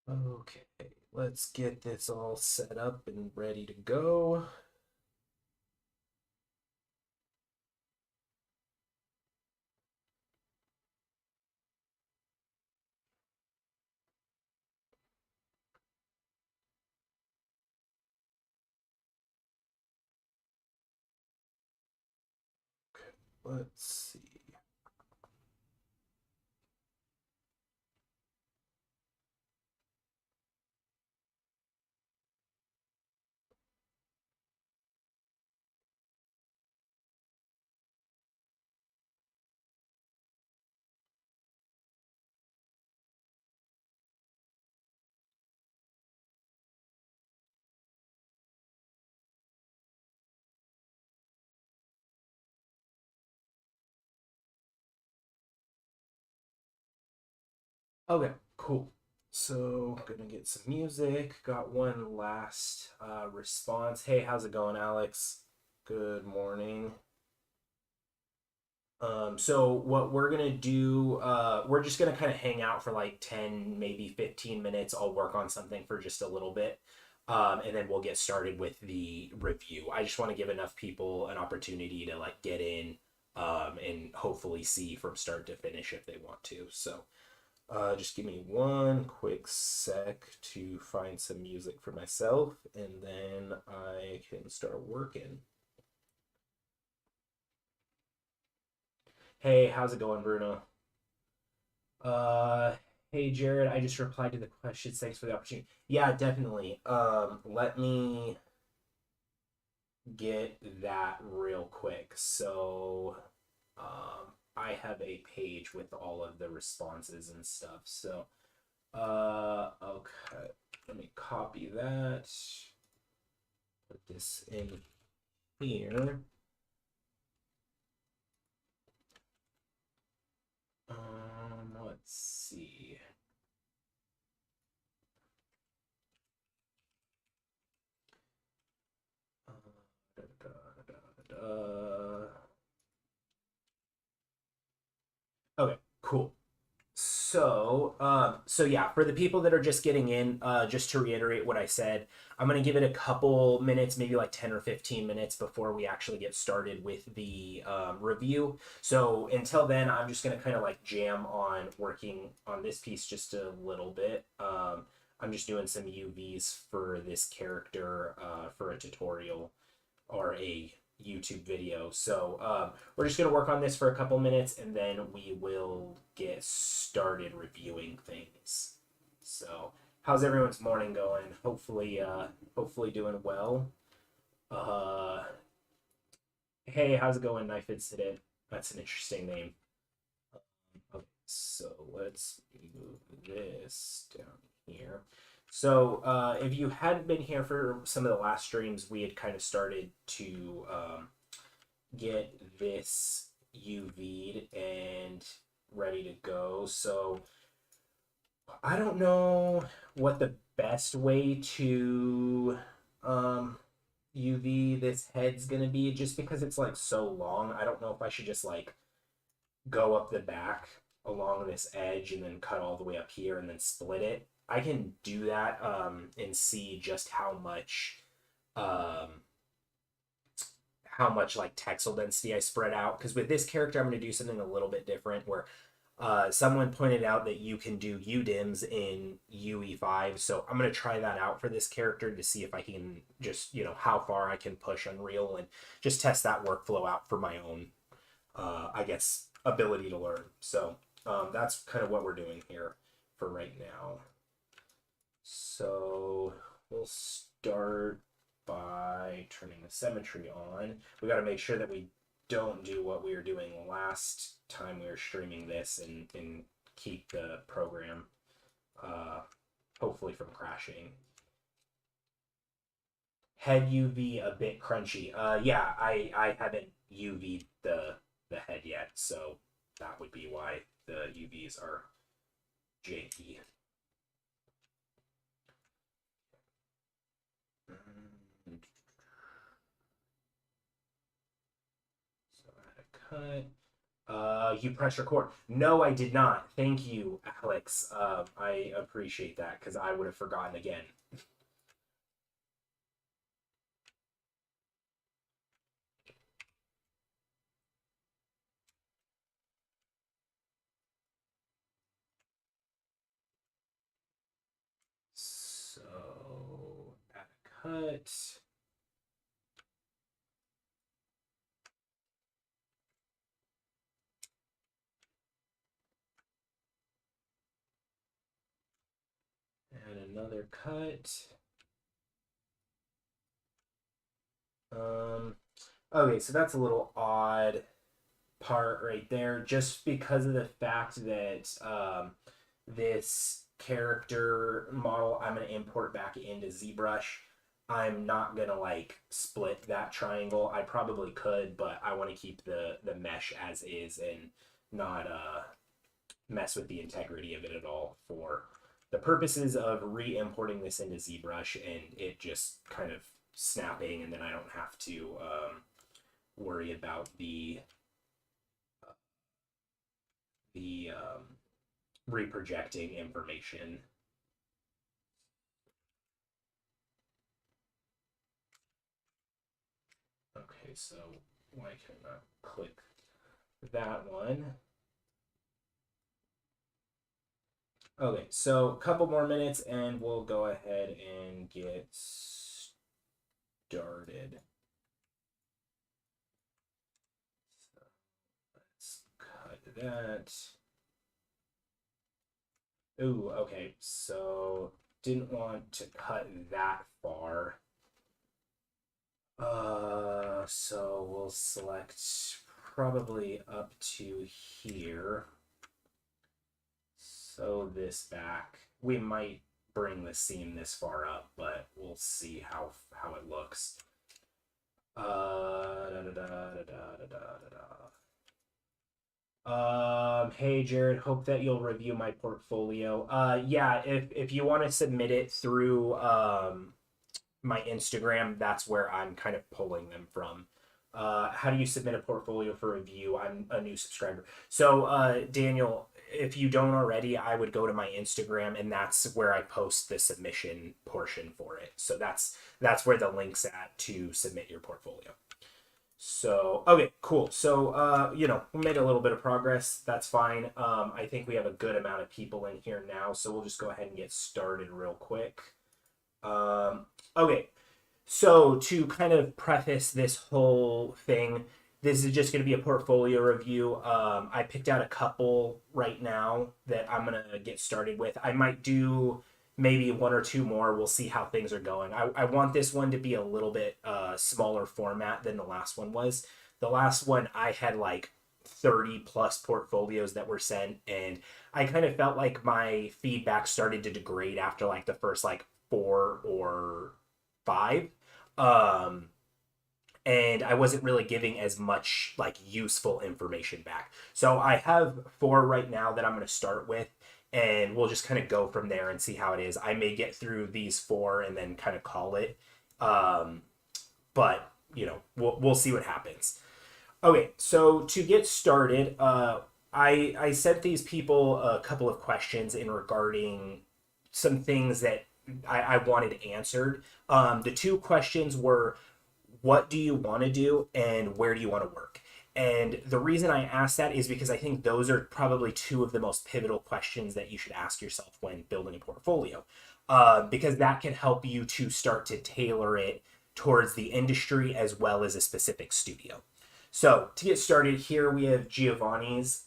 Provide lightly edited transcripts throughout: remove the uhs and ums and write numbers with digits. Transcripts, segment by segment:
Okay, let's get this all set up and ready to go. Okay, let's see. Okay, cool. So, gonna get some music. Got one last response. Hey, how's it going, Alex? Good morning. So what we're gonna do, we're just gonna kind of hang out for like 10, maybe 15 minutes. I'll work on something for just a little bit. And then we'll get started with the review. I just want to give enough people an opportunity to like get in, and hopefully see from start to finish if they want to. So just give me one quick sec to find some music for myself, and then I can start working. Hey, how's it going, Bruno? Uh, hey Jared, I just replied to the questions. Thanks for the opportunity. Yeah, definitely. Let me get that real quick. So, I have a page with all of the responses and stuff. So, okay. Let me copy that. Put this in here. Let's see. Uh, da, da, da, da, da. Okay, cool. So yeah, for the people that are just getting in, just to reiterate what I said, I'm gonna give it a couple minutes, maybe like 10 or 15 minutes before we actually get started with the review. So until then, I'm just gonna kind of like jam on working on this piece just a little bit. I'm just doing some UVs for this character for a tutorial or a YouTube video. So we're just going to work on this for a couple minutes and then we will get started reviewing things. So how's everyone's morning going? Hopefully doing well. Uh, hey, how's it going, Knife Incident? That's an interesting name. Okay, so let's move this down here. So, if you hadn't been here for some of the last streams, we had kind of started to get this UV'd and ready to go. So I don't know what the best way to UV this head's gonna be just because it's like so long. I don't know if I should just like go up the back along this edge and then cut all the way up here and then split it. I can do that and see just um, how much like texel density I spread out. Because with this character, I'm going to do something a little bit different where someone pointed out that you can do UDIMs in UE5. So I'm going to try that out for this character to see if I can just, how far I can push Unreal and just test that workflow out for my own, I guess, ability to learn. So that's kind of what we're doing here for right now. So we'll start by turning the symmetry on. We got to make sure that we don't do what we were doing last time we were streaming this and keep the program uh, hopefully from crashing. Head UV a bit crunchy. Yeah, I haven't UV'd the head yet, so that would be why the UVs are janky. So I had a cut. You press record. No, I did not. Thank you, Alex. I appreciate that because I would have forgotten again. So, add a cut. Add another cut. Um, okay, so that's a little odd part right there, just because of the fact that this character model I'm gonna import back into ZBrush. I'm not gonna like split that triangle. I probably could, but I want to keep the mesh as is and not mess with the integrity of it at all for the purposes of re-importing this into ZBrush and it just kind of snapping, and then I don't have to worry about the reprojecting information. Okay, so why can I click that one? Okay, so a couple more minutes and we'll go ahead and get started. So let's cut that. Ooh, okay, so didn't want to cut that far. So we'll select probably up to here. Sew this back. We might bring the seam this far up, but we'll see how it looks. Hey Jared, hope that you'll review my portfolio. Yeah, if you want to submit it through my Instagram, that's where I'm kind of pulling them from. How do you submit a portfolio for review? I'm a new subscriber. So, Daniel, if you don't already, I would go to my Instagram, and that's where I post the submission portion for it. So that's where the link's at to submit your portfolio. So, okay, cool. So, we made a little bit of progress. That's fine. I think we have a good amount of people in here now, so we'll just go ahead and get started real quick. Okay, so to kind of preface this whole thing, this is just going to be a portfolio review. I picked out a couple right now that I'm going to get started with. I might do maybe one or two more. We'll see how things are going. I want this one to be a little bit smaller format than the last one was. The last one, I had like 30 plus portfolios that were sent, and I kind of felt like my feedback started to degrade after like the first like four or five. Um, and I wasn't really giving as much like useful information back. So I have four right now that I'm going to start with, and we'll just kind of go from there and see how it is. I may get through these four and then kind of call it, um, but we'll see what happens. Okay, so to get started, I sent these people a couple of questions in regarding some things that I wanted answered. The two questions were, what do you want to do and where do you want to work? And the reason I asked that is because I think those are probably two of the most pivotal questions that you should ask yourself when building a portfolio, because that can help you to start to tailor it towards the industry as well as a specific studio. So to get started, here we have Giovanni's.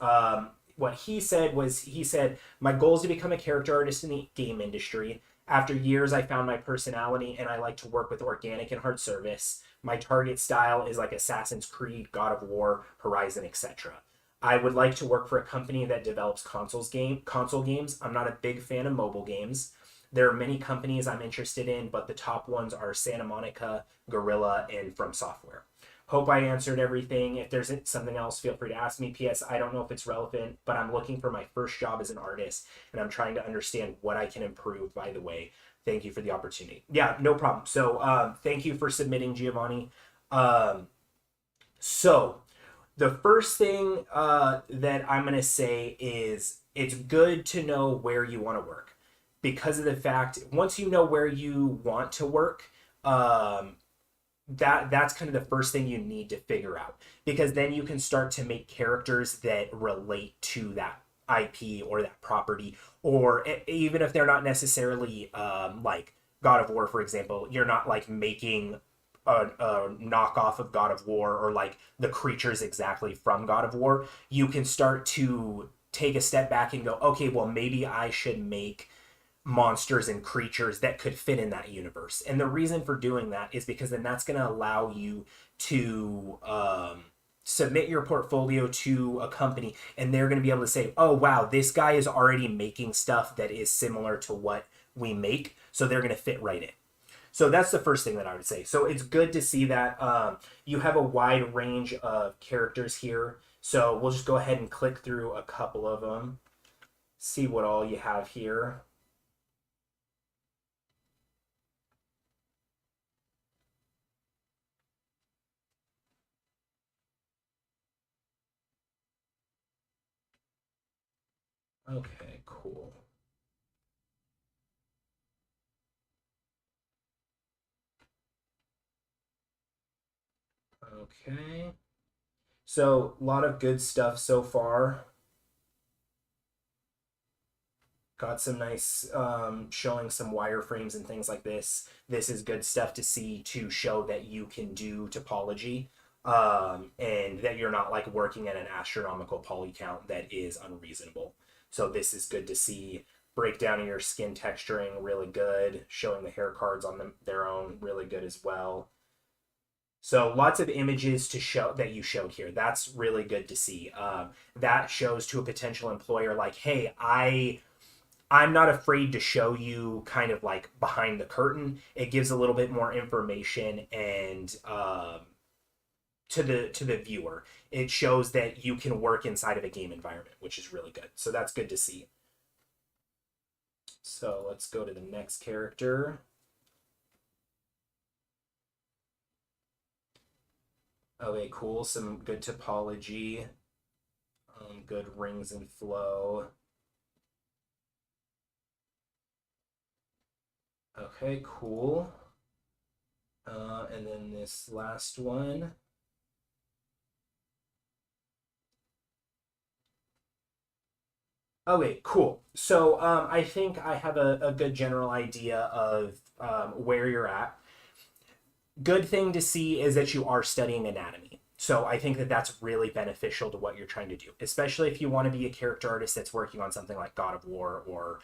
What he said was, he said, my goal is to become a character artist in the game industry. After years, I found my personality and I like to work with organic and hard service. My target style is like Assassin's Creed, God of War, Horizon, etc. I would like to work for a company that develops console games. I'm not a big fan of mobile games. There are many companies I'm interested in, but the top ones are Santa Monica, Gorilla, and From Software. Hope I answered everything. If there's something else, feel free to ask me. P.S. I don't know if it's relevant, but I'm looking for my first job as an artist, and I'm trying to understand what I can improve, by the way. Thank you for the opportunity. Yeah, no problem. So thank you for submitting, Giovanni. So The first thing that I'm going to say is it's good to know where you want to work because of the fact once you know where you want to work, um, that's kind of the first thing you need to figure out because then you can start to make characters that relate to that IP or that property, or even if they're not necessarily like God of War, for example, you're not like making a knockoff of God of War or like the creatures exactly from God of War. You can start to take a step back and go, okay, well, maybe I should make monsters and creatures that could fit in that universe. And the reason for doing that is because then that's going to allow you to submit your portfolio to a company and they're going to be able to say, oh, wow, this guy is already making stuff that is similar to what we make. So they're going to fit right in. So that's the first thing that I would say. So it's good to see that you have a wide range of characters here. So we'll just go ahead and click through a couple of them, see what all you have here. Okay, cool. Okay. So, a lot of good stuff so far. Got some nice showing some wireframes and things like this. This is good stuff to see to show that you can do topology and that you're not like working at an astronomical poly count that is unreasonable. So, this is good to see. Breakdown of your skin texturing, really good. Showing the hair cards on them, their own, really good as well. So lots of images to show that you showed here. That's really good to see. That shows to a potential employer like, hey, I'm not afraid to show you kind of like behind the curtain. It gives a little bit more information and to the viewer, it shows that you can work inside of a game environment, which is really good. So that's good to see. So let's go to the next character. Okay, cool. Some good topology. Good rings and flow. Okay, cool. And then this last one. Okay, cool. So I think I have a good general idea of where you're at. Good thing to see is that you are studying anatomy. So I think that that's really beneficial to what you're trying to do, especially if you want to be a character artist that's working on something like God of War or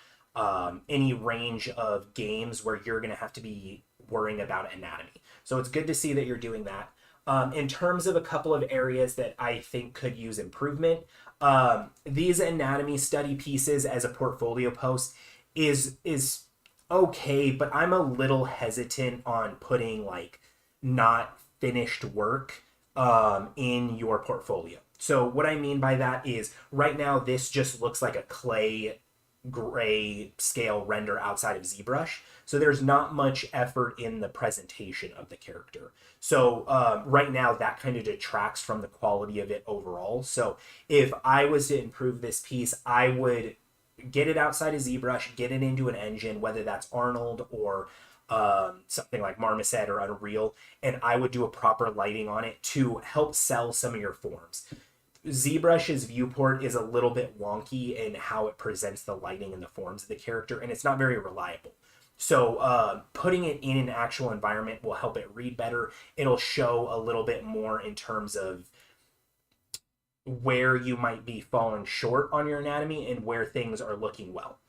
any range of games where you're going to have to be worrying about anatomy. So it's good to see that you're doing that. In terms of a couple of areas that I think could use improvement, these anatomy study pieces as a portfolio post is okay, but I'm a little hesitant on putting like not finished work in your portfolio. So what I mean by that is right now this just looks like a clay gray scale render outside of ZBrush. So there's not much effort in the presentation of the character. So right now that kind of detracts from the quality of it overall. So if I was to improve this piece, I would get it outside of ZBrush, get it into an engine, whether that's Arnold or something like Marmoset or Unreal, and I would do a proper lighting on it to help sell some of your forms. ZBrush's viewport is a little bit wonky in how it presents the lighting and the forms of the character, and it's not very reliable. So putting it in an actual environment will help it read better. It'll show a little bit more in terms of where you might be falling short on your anatomy and where things are looking well.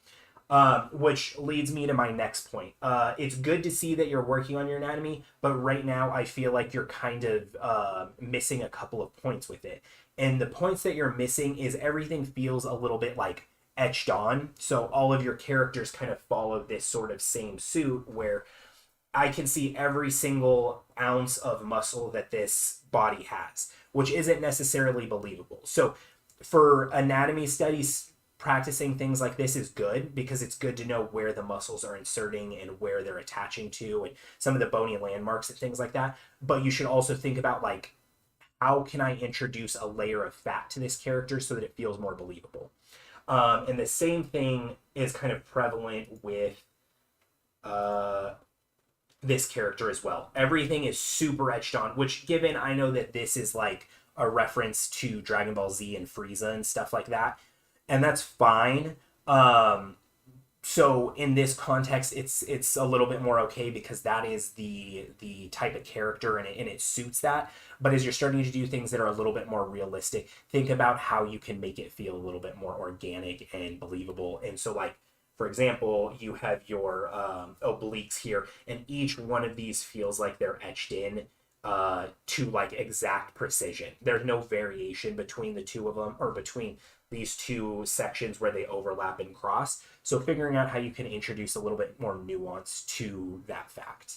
Which leads me to my next point. It's good to see that you're working on your anatomy, but right now I feel like you're kind of missing a couple of points with it. And the points that you're missing is everything feels a little bit like etched on. So all of your characters kind of follow this sort of same suit where I can see every single ounce of muscle that this body has, which isn't necessarily believable. So for anatomy studies, practicing things like this is good because it's good to know where the muscles are inserting and where they're attaching to and some of the bony landmarks and things like that. But you should also think about like how can I introduce a layer of fat to this character so that it feels more believable? And the same thing is kind of prevalent with uh, this character as well. Everything is super etched on, which, given I know that this is like a reference to Dragon Ball Z and Frieza and stuff like that, and that's fine. So in this context, it's a little bit more okay because that is the type of character, and it suits that. But as you're starting to do things that are a little bit more realistic, think about how you can make it feel a little bit more organic and believable. And so, like, for example, you have your obliques here, and each one of these feels like they're etched in to like exact precision. There's no variation between the two of them, or between these two sections where they overlap and cross. So figuring out how you can introduce a little bit more nuance to that fact,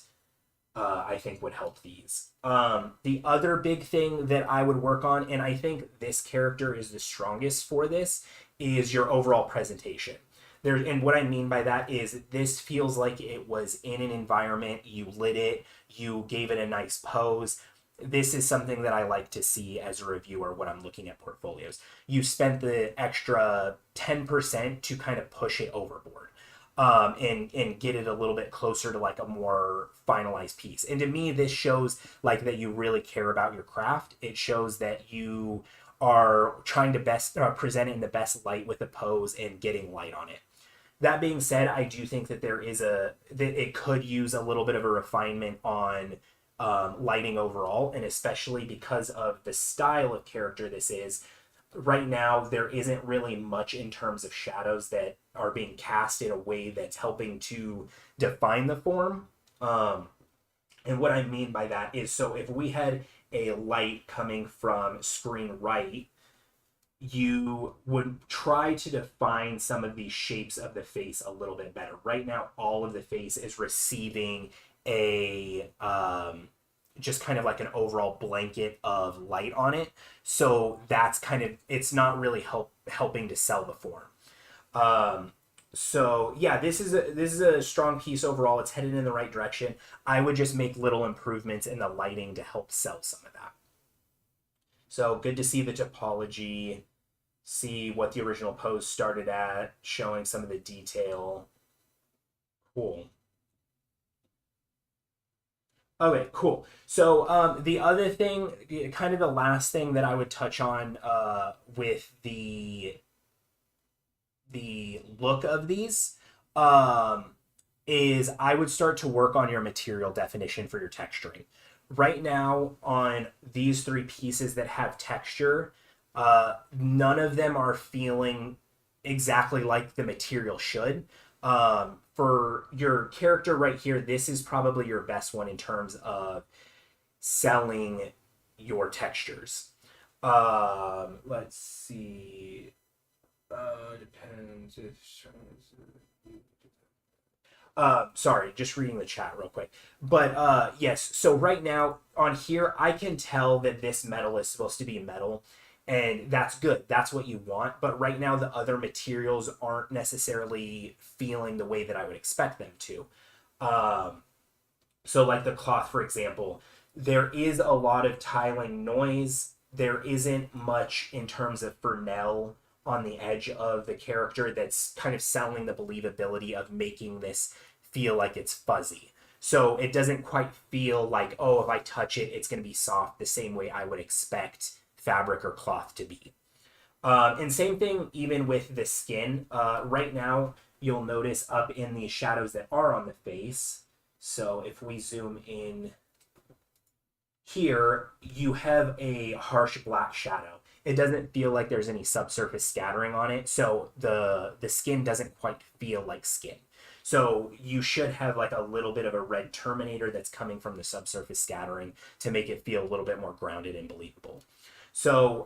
I think would help these. The other big thing that I would work on, and I think this character is the strongest for this, is your overall presentation. There, and what I mean by that is this feels like it was in an environment, you lit it, you gave it a nice pose. This is something that I like to see as a reviewer when I'm looking at portfolios. You spent the extra 10% to kind of push it overboard, and get it a little bit closer to like a more finalized piece. And to me, this shows like that you really care about your craft. It shows that you are trying to best present it in the best light with the pose and getting light on it. That being said, I do think that that it could use a little bit of a refinement on lighting overall, and especially because of the style of character this is. Right now, there isn't really much in terms of shadows that are being cast in a way that's helping to define the form. And what I mean by that is, so if we had a light coming from screen right, you would try to define some of these shapes of the face a little bit better. Right now, all of the face is receiving a just kind of like an overall blanket of light on it. So that's kind of, it's not really helping to sell the form. So yeah, this is a strong piece overall. It's headed in the right direction. I would just make little improvements in the lighting to help sell some of that. So good to see the topology, see what the original pose started at, showing some of the detail. Cool. Okay, cool. So the other thing, kind of the last thing that I would touch on with the look of these, um, is I would start to work on your material definition for your texturing. Right now, on these three pieces that have texture, none of them are feeling exactly like the material should. For your character right here, this is probably your best one in terms of selling your textures. Let's see. Depends if sorry, just reading the chat real quick. But yes, so right now on here, I can tell that this metal is supposed to be metal, and that's good. That's what you want. But right now, the other materials aren't necessarily feeling the way that I would expect them to. Um, so, like the cloth, for example, there is a lot of tiling noise. There isn't much in terms of Fresnel on the edge of the character that's kind of selling the believability of making this feel like it's fuzzy. So it doesn't quite feel like, oh, if I touch it, it's going to be soft the same way I would expect fabric or cloth to be. And same thing even with the skin. Right now, you'll notice up in the shadows that are on the face. So if we zoom in here, you have a harsh black shadow. It doesn't feel like there's any subsurface scattering on it, so the skin doesn't quite feel like skin. So you should have like a little bit of a red terminator that's coming from the subsurface scattering to make it feel a little bit more grounded and believable. So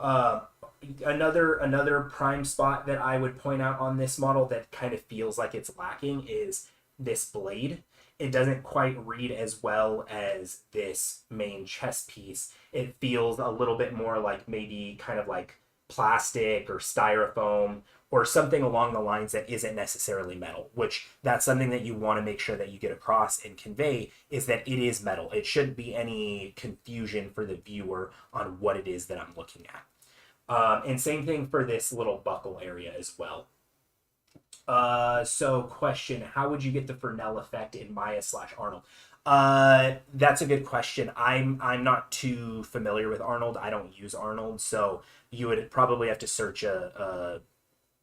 another prime spot that I would point out on this model that kind of feels like it's lacking is this blade. It doesn't quite read as well as this main chest piece. It feels a little bit more like maybe kind of like plastic or styrofoam, or something along the lines that isn't necessarily metal, which that's something that you want to make sure that you get across and convey, is that it is metal. It shouldn't be any confusion for the viewer on what it is that I'm looking at. And same thing for this little buckle area as well. So question, how would you get the Fresnel effect in Maya/Arnold? That's a good question. I'm not too familiar with Arnold. I don't use Arnold, so you would probably have to search a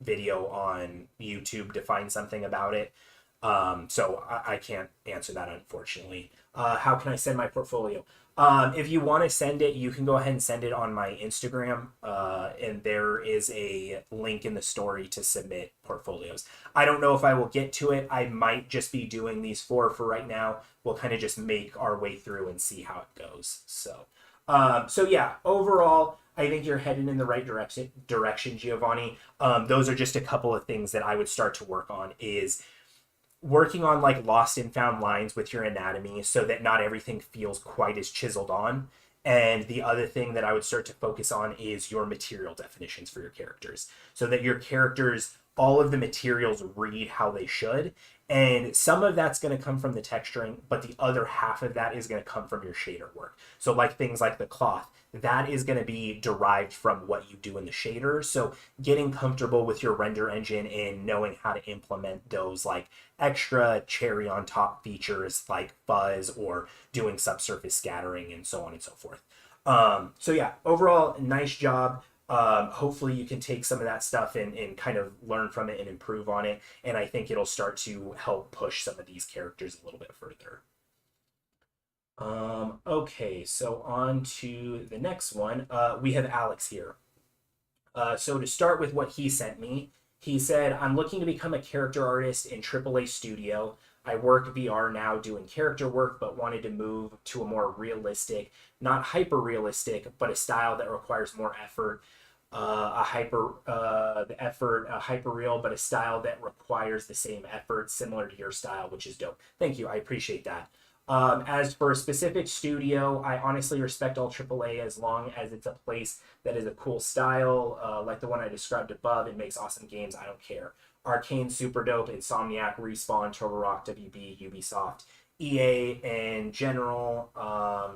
video on YouTube to find something about it. So I can't answer that, unfortunately. How can I send my portfolio? If you want to send it, you can go ahead and send it on my Instagram, and there is a link in the story to submit portfolios. I don't know if I will get to it. I might just be doing these four for right now. We'll kind of just make our way through and see how it goes. So yeah, overall, I think you're headed in the right direction, Giovanni. Those are just a couple of things that I would start to work on, is working on like lost and found lines with your anatomy so that not everything feels quite as chiseled on. And the other thing that I would start to focus on is your material definitions for your characters, so that your characters, all of the materials read how they should. And some of that's going to come from the texturing, but the other half of that is going to come from your shader work. So like things like the cloth, that is going to be derived from what you do in the shader. So getting comfortable with your render engine and knowing how to implement those like extra cherry on top features like fuzz or doing subsurface scattering and so on and so forth. So yeah, overall, nice job. Hopefully you can take some of that stuff and kind of learn from it and improve on it. And I think it'll start to help push some of these characters a little bit further. Okay, so on to the next one. We have Alex here. So to start with what he sent me, he said, I'm looking to become a character artist in AAA studio. I work VR now doing character work, but wanted to move to a more realistic, not hyper realistic, but a style that requires more effort. A hyper real, but a style that requires the same effort, similar to your style, which is dope. Thank you. I appreciate that. As for a specific studio, I honestly respect all AAA as long as it's a place that is a cool style, like the one I described above. It makes awesome games. I don't care. Arcane, super dope. Insomniac, Respawn, Turtle Rock, WB, Ubisoft, EA, in general,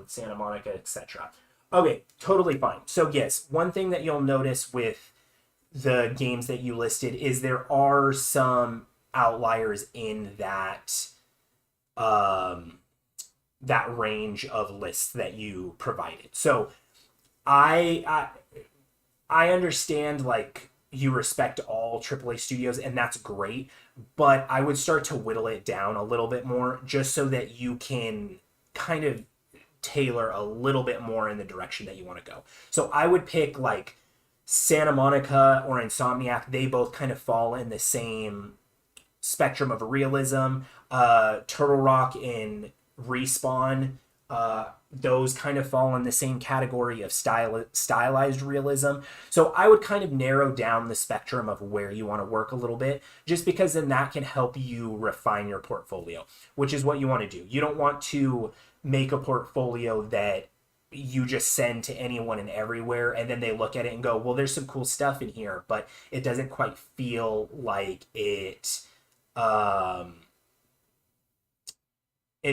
Santa Monica, etc. Okay, totally fine. So yes, one thing that you'll notice with the games that you listed is there are some outliers in that that range of lists that you provided. So I understand like you respect all AAA studios, and that's great, but I would start to whittle it down a little bit more just so that you can kind of tailor a little bit more in the direction that you want to go. So I would pick like Santa Monica or Insomniac. They both kind of fall in the same spectrum of realism. Turtle Rock and Respawn, those kind of fall in the same category of stylized realism. So I would kind of narrow down the spectrum of where you want to work a little bit, just because then that can help you refine your portfolio, which is what you want to do. You don't want to make a portfolio that you just send to anyone and everywhere, and then they look at it and go, well, there's some cool stuff in here, but it doesn't quite feel like it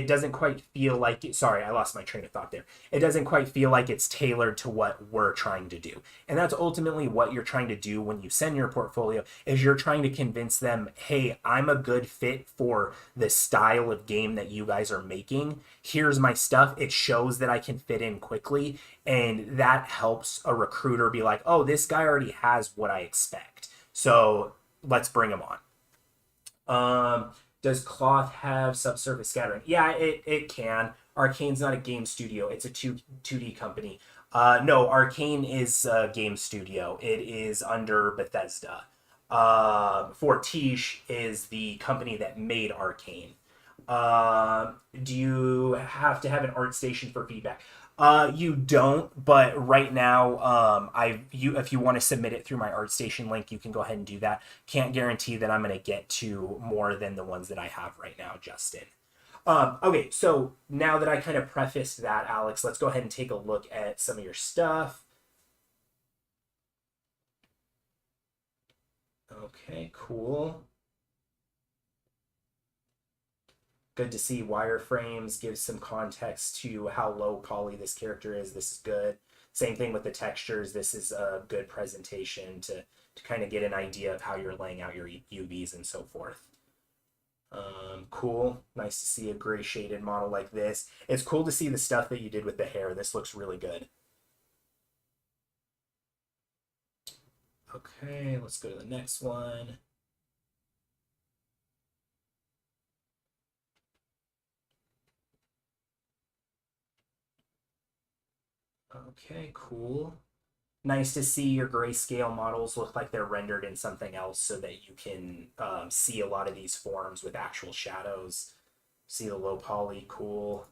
doesn't quite feel like it, sorry, I lost my train of thought there. It doesn't quite feel like it's tailored to what we're trying to do. And that's ultimately what you're trying to do when you send your portfolio, is you're trying to convince them, hey, I'm a good fit for the style of game that you guys are making. Here's my stuff. It shows that I can fit in quickly. And that helps a recruiter be like, oh, this guy already has what I expect, so let's bring him on. Does Cloth have subsurface scattering? Yeah, it can. Arcane's not a game studio. It's a 2D company. No, Arcane is a game studio. It is under Bethesda. Fortiche is the company that made Arcane. Do you have to have an art station for feedback? You don't, but right now, if you want to submit it through my ArtStation link, you can go ahead and do that. Can't guarantee that I'm going to get to more than the ones that I have right now, Justin. Okay, so now that I kind of prefaced that, Alex, let's go ahead and take a look at some of your stuff. Okay, cool. Good to see wireframes, gives some context to how low poly this character is. This is good. Same thing with the textures. This is a good presentation to kind of get an idea of how you're laying out your UVs and so forth. Cool. Nice to see a gray shaded model like this. It's cool to see the stuff that you did with the hair. This looks really good. Okay, let's go to the next one. Okay, cool. Nice to see your grayscale models look like they're rendered in something else so that you can see a lot of these forms with actual shadows. See the low poly, cool.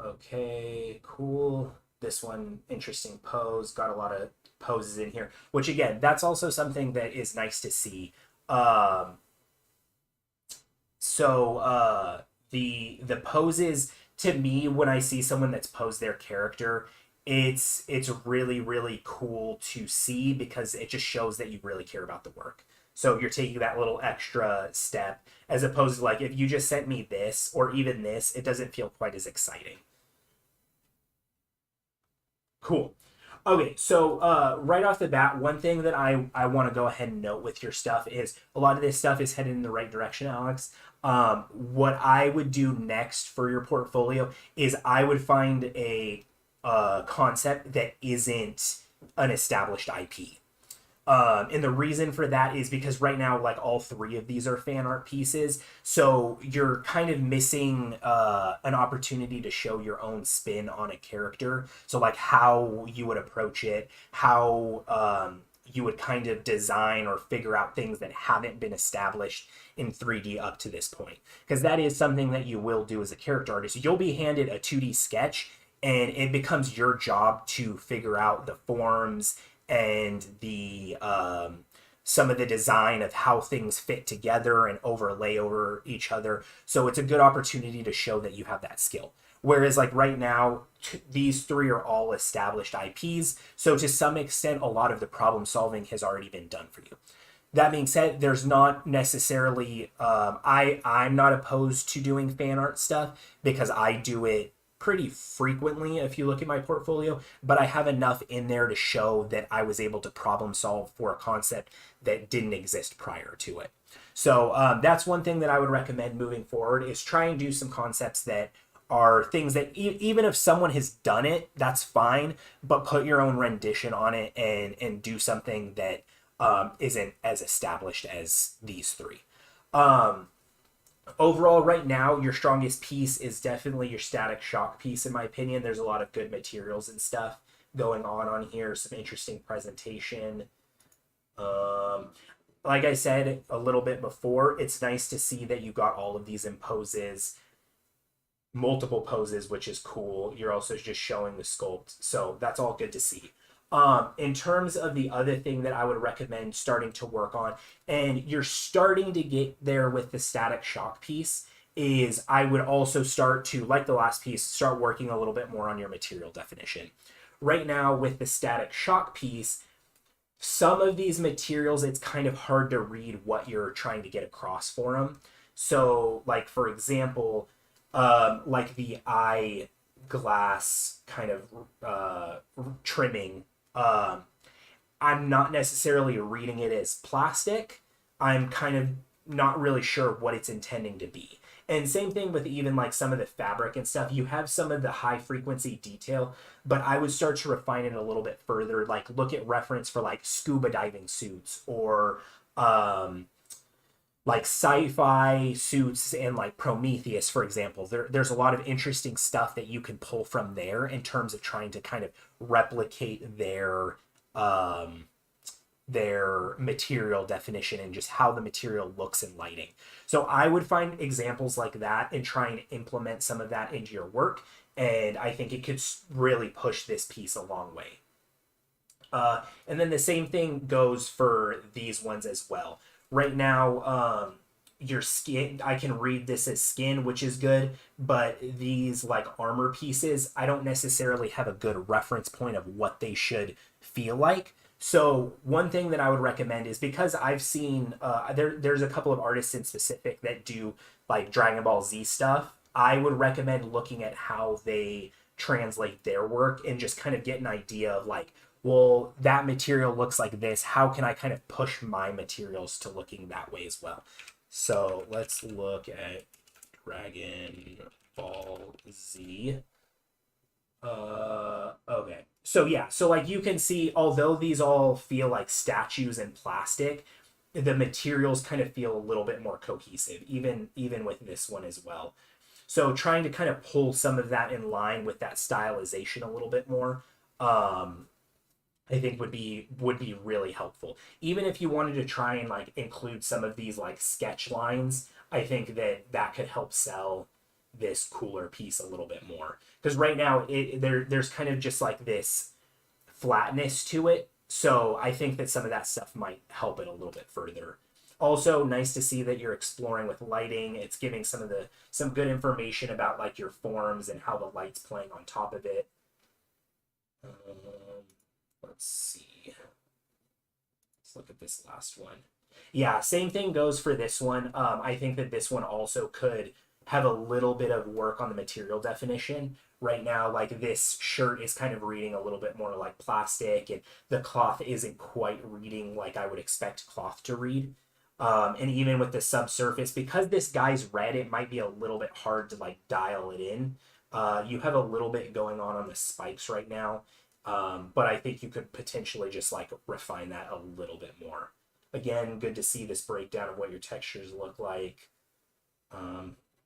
Okay, cool. This one, interesting pose. Got a lot of poses in here, which again, that's also something that is nice to see. Um, so the poses to me when I see someone that's posed their character, it's really cool to see because it just shows that you really care about the work. So you're taking that little extra step as opposed to like if you just sent me this or even this, it doesn't feel quite as exciting. Cool. Okay, so right off the bat, one thing that I want to go ahead and note with your stuff is a lot of this stuff is headed in the right direction, Alex. What I would do next for your portfolio is I would find a concept that isn't an established IP. And the reason for that is because right now, like all three of these are fan art pieces, so you're kind of missing an opportunity to show your own spin on a character. So like how you would approach it, how you would kind of design or figure out things that haven't been established in 3D up to this point. Because that is something that you will do as a character artist. You'll be handed a 2D sketch, and it becomes your job to figure out the forms and the some of the design of how things fit together and overlay over each other. So it's a good opportunity to show that you have that skill. Whereas like right now, these three are all established IPs. So to some extent, a lot of the problem solving has already been done for you. That being said, there's not necessarily I'm not opposed to doing fan art stuff because I do it pretty frequently if you look at my portfolio, but I have enough in there to show that I was able to problem solve for a concept that didn't exist prior to it. So that's one thing that I would recommend moving forward is try and do some concepts that are things that even if someone has done it, that's fine, but put your own rendition on it and do something that isn't as established as these three. Um, Overall, right now, your strongest piece is definitely your static shock piece, in my opinion. There's a lot of good materials and stuff going on here, some interesting presentation. Um, like I said a little bit before, it's nice to see that you got all of these in poses, multiple poses, which is cool. You're also just showing the sculpt, so that's all good to see. In terms of the other thing that I would recommend starting to work on, and you're starting to get there with the static shock piece, is I would also start to, like the last piece, start working a little bit more on your material definition. Right now, with the static shock piece, some of these materials, it's kind of hard to read what you're trying to get across for them. So, like, for example, like the eye glass kind of trimming, um, I'm not necessarily reading it as plastic. I'm kind of not really sure what it's intending to be. And same thing with even like some of the fabric and stuff. You have some of the high frequency detail, but I would start to refine it a little bit further. Like look at reference for like scuba diving suits or like sci-fi suits and like Prometheus, for example. There's a lot of interesting stuff that you can pull from there in terms of trying to kind of replicate um, their material definition and just how the material looks in lighting. So I would find examples like that and try and implement some of that into your work. And I think it could really push this piece a long way. And then the same thing goes for these ones as well. Right now, your skin, I can read this as skin, which is good, but these like armor pieces, I don't necessarily have a good reference point of what they should feel like. So one thing that I would recommend is because I've seen there's a couple of artists in specific that do like Dragon Ball Z stuff. I would recommend looking at how they translate their work and just kind of get an idea of like, well, that material looks like this. How can I kind of push my materials to looking that way as well? So let's look at Dragon Ball Z. Okay. So yeah, so like you can see, although these all feel like statues in plastic, the materials kind of feel a little bit more cohesive, even with this one as well. So trying to kind of pull some of that in line with that stylization a little bit more, I think would be really helpful. Even if you wanted to try and like include some of these like sketch lines, I think that that could help sell this cooler piece a little bit more. Because right now there's kind of just like this flatness to it. So I think that some of that stuff might help it a little bit further. Also, nice to see that you're exploring with lighting. It's giving some good information about like your forms and how the light's playing on top of it. Let's see. Let's look at this last one. Yeah, same thing goes for this one. I think that this one also could have a little bit of work on the material definition. Right now, like this shirt is kind of reading a little bit more like plastic, and the cloth isn't quite reading like I would expect cloth to read. And even with the subsurface, because this guy's red, it might be a little bit hard to like dial it in. You have a little bit going on the spikes right now, but I think you could potentially just like refine that a little bit more. Again, good to see this breakdown of what your textures look like.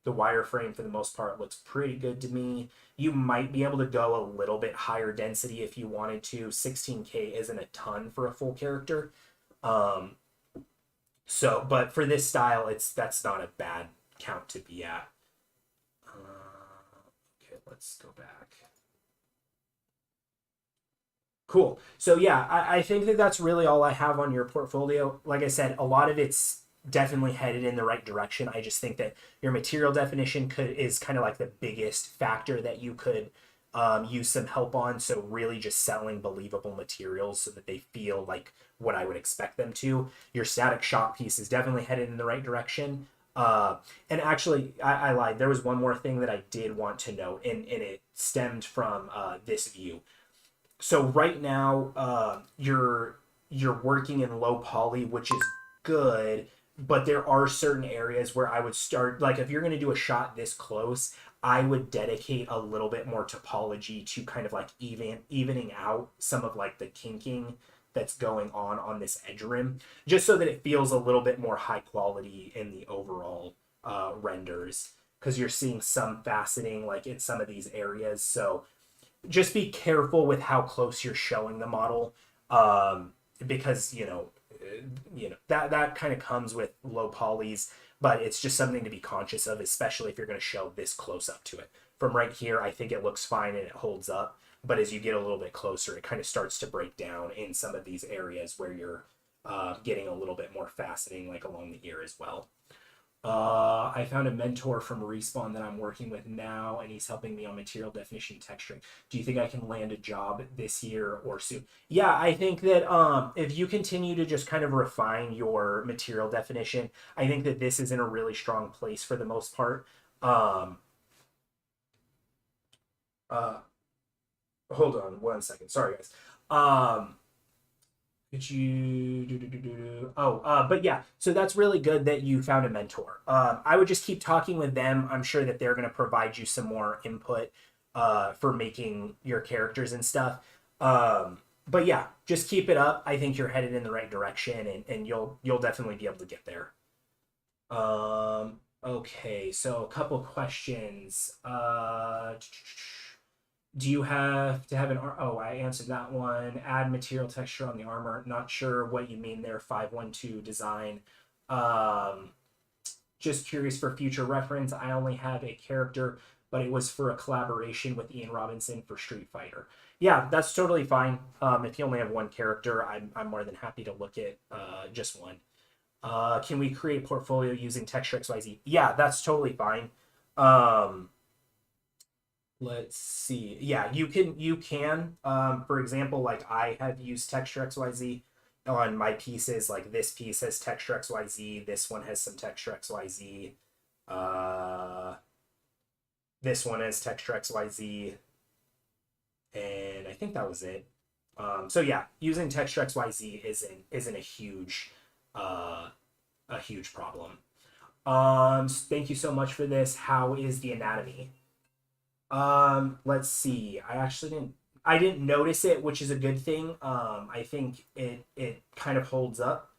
The wireframe for the most part looks pretty good to me. You might be able to go a little bit higher density if you wanted to. 16K isn't a ton for a full character. But for this style, that's not a bad count to be at. Okay, let's go back. Cool. So yeah, I think that that's really all I have on your portfolio. Like I said, a lot of it's definitely headed in the right direction. I just think that your material definition is kind of like the biggest factor that you could use some help on. So really just selling believable materials so that they feel like what I would expect them to. Your static shock piece is definitely headed in the right direction. And actually, I lied. There was one more thing that I did want to note, and it stemmed from this view. So right now, you're working in low poly, which is good, but there are certain areas where I would start, like if you're going to do a shot this close, I would dedicate a little bit more topology to kind of like evening out some of like the kinking that's going on this edge rim, just so that it feels a little bit more high quality in the overall renders, because you're seeing some faceting like in some of these areas. So just be careful with how close you're showing the model, because that kind of comes with low polys, but it's just something to be conscious of, especially if you're going to show this close up to it. From right here, I think it looks fine and it holds up, but as you get a little bit closer, it kind of starts to break down in some of these areas where you're getting a little bit more faceting, like along the ear as well. I found a mentor from Respawn that I'm working with now, and he's helping me on material definition and texturing. Do you think I can land a job this year or soon? Yeah, I think that if you continue to just kind of refine your material definition, I think that this is in a really strong place for the most part. Um, uh, Hold on one second. Sorry, guys. Could you but yeah, so that's really good that you found a mentor. I would just keep talking with them. I'm sure that they're going to provide you some more input for making your characters and stuff. But yeah, just keep it up. I think you're headed in the right direction, and you'll definitely be able to get there. Okay, so a couple questions. Do you have to have oh, I answered that one. Add material texture on the armor. Not sure what you mean there. 512 design. Um, just curious for future reference. I only have a character, but it was for a collaboration with Ian Robinson for Street Fighter. Yeah, that's totally fine. If you only have one character, I'm more than happy to look at just one. Can we create portfolio using texture XYZ? Yeah, that's totally fine. Um, Let's see. Yeah, you can. For example, like I have used texture XYZ on my pieces. Like this piece has texture XYZ. This one has some texture XYZ. Uh, this one has texture XYZ, and I think that was it. So yeah, using texture XYZ isn't uh, a huge problem. Thank you so much for this. How is the anatomy? Let's see. I didn't notice it, which is a good thing. I think it kind of holds up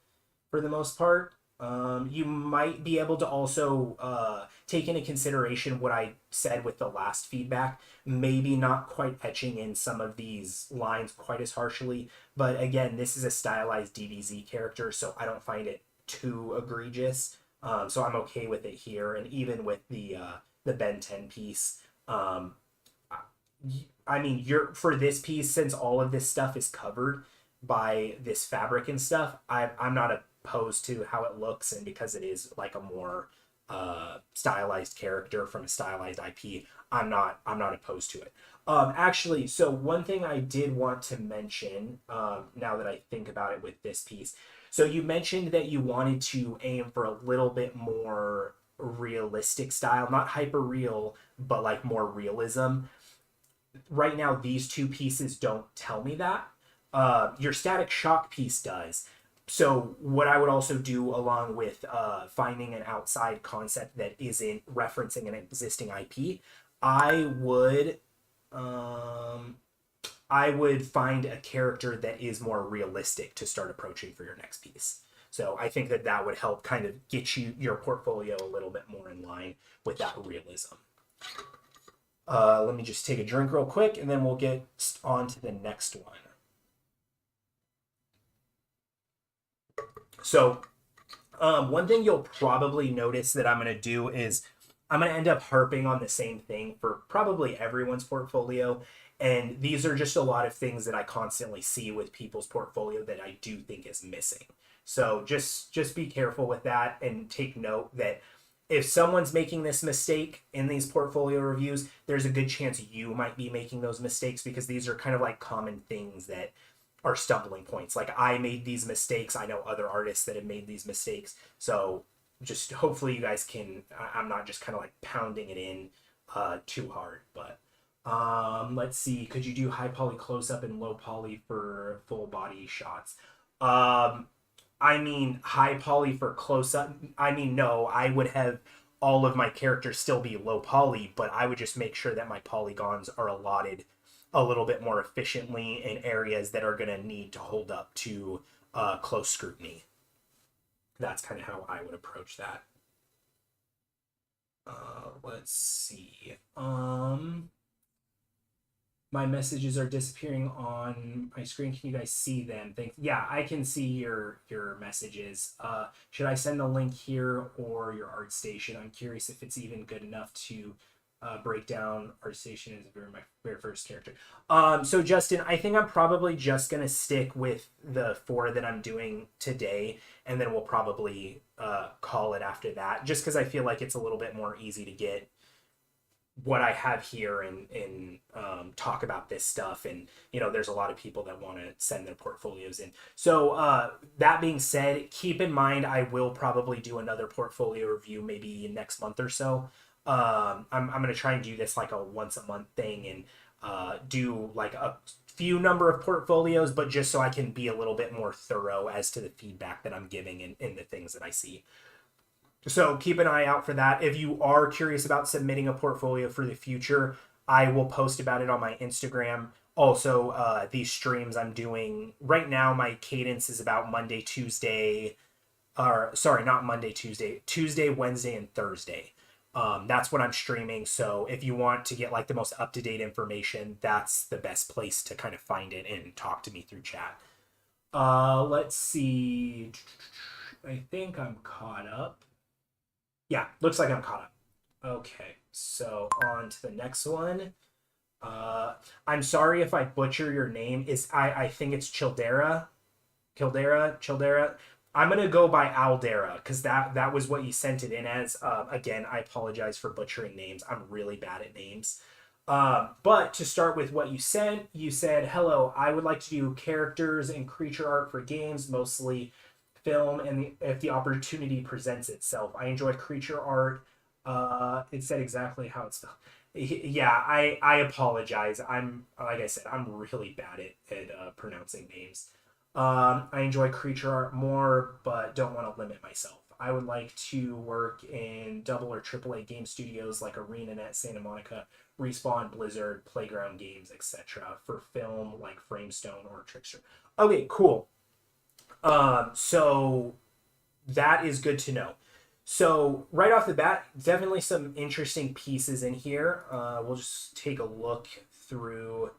for the most part. You might be able to also take into consideration what I said with the last feedback. Maybe not quite etching in some of these lines quite as harshly, but again, this is a stylized DBZ character, so I don't find it too egregious. So I'm okay with it here, and even with the Ben 10 piece. Um, I mean, you're for this piece, since all of this stuff is covered by this fabric and stuff, I'm not opposed to how it looks, and because it is like a more stylized character from a stylized IP, I'm not opposed to it. Actually, so one thing I did want to mention, now that I think about it with this piece, so you mentioned that you wanted to aim for a little bit more realistic style, not hyper real, but like more realism. Right now, these two pieces don't tell me that. Your static shock piece does. So what I would also do, along with finding an outside concept that isn't referencing an existing IP, I would um, I would find a character that is more realistic to start approaching for your next piece. So I think that that would help kind of get your portfolio a little bit more in line with that realism. Let me just take a drink real quick, and then we'll get on to the next one. So one thing you'll probably notice that I'm going to do is I'm going to end up harping on the same thing for probably everyone's portfolio. And these are just a lot of things that I constantly see with people's portfolio that I do think is missing. So just be careful with that, and take note that if someone's making this mistake in these portfolio reviews, there's a good chance you might be making those mistakes, because these are kind of like common things that are stumbling points. Like I made these mistakes. I know other artists that have made these mistakes. So just hopefully you guys can. I'm not just kind of like pounding it in too hard, but let's see. Could you do high poly close up and low poly for full body shots? Um, I mean, high poly for close up. I mean, no, I would have all of my characters still be low poly, but I would just make sure that my polygons are allotted a little bit more efficiently in areas that are going to need to hold up to close scrutiny. That's kind of how I would approach that. Let's see. My messages are disappearing on my screen. Can you guys see them? Thanks. Yeah, I can see your messages. Should I send the link here or your art station? I'm curious if it's even good enough to break down art station as my very first character. So Justin, I think I'm probably just gonna stick with the 4 that I'm doing today, and then we'll probably call it after that, just because I feel like it's a little bit more easy to get what I have here and talk about this stuff. And there's a lot of people that want to send their portfolios in. So that being said, keep in mind I will probably do another portfolio review maybe next month or so. I'm gonna try and do this like a once a month thing, and do like a few number of portfolios, but just so I can be a little bit more thorough as to the feedback that I'm giving and the things that I see. So keep an eye out for that. If you are curious about submitting a portfolio for the future, I will post about it on my Instagram. Also, these streams I'm doing right now, my cadence is about Monday, Tuesday, or sorry, not Monday, Tuesday, Wednesday, and Thursday. That's what I'm streaming. So if you want to get like the most up-to-date information, that's the best place to kind of find it and talk to me through chat. Let's see. I think I'm caught up. Yeah, looks like I'm caught up. Okay, so on to the next one. I'm sorry if I butcher your name. I think it's Kildera. I'm gonna go by Aldera because that was what you sent it in as. Again, I apologize for butchering names. I'm really bad at names. But to start with what you said, hello, I would like to do characters and creature art for games, mostly film, and if the opportunity presents itself. I enjoy creature art. It said exactly how it's spelled. Yeah, I apologize. I'm like I said, I'm really bad at pronouncing names. I enjoy creature art more, but don't want to limit myself. I would like to work in double or triple A game studios like ArenaNet, Santa Monica, Respawn, Blizzard, Playground Games, etc. For film like Framestone or Trickster. Okay, cool. So that is good to know. So right off the bat, definitely some interesting pieces in here. We'll just take a look through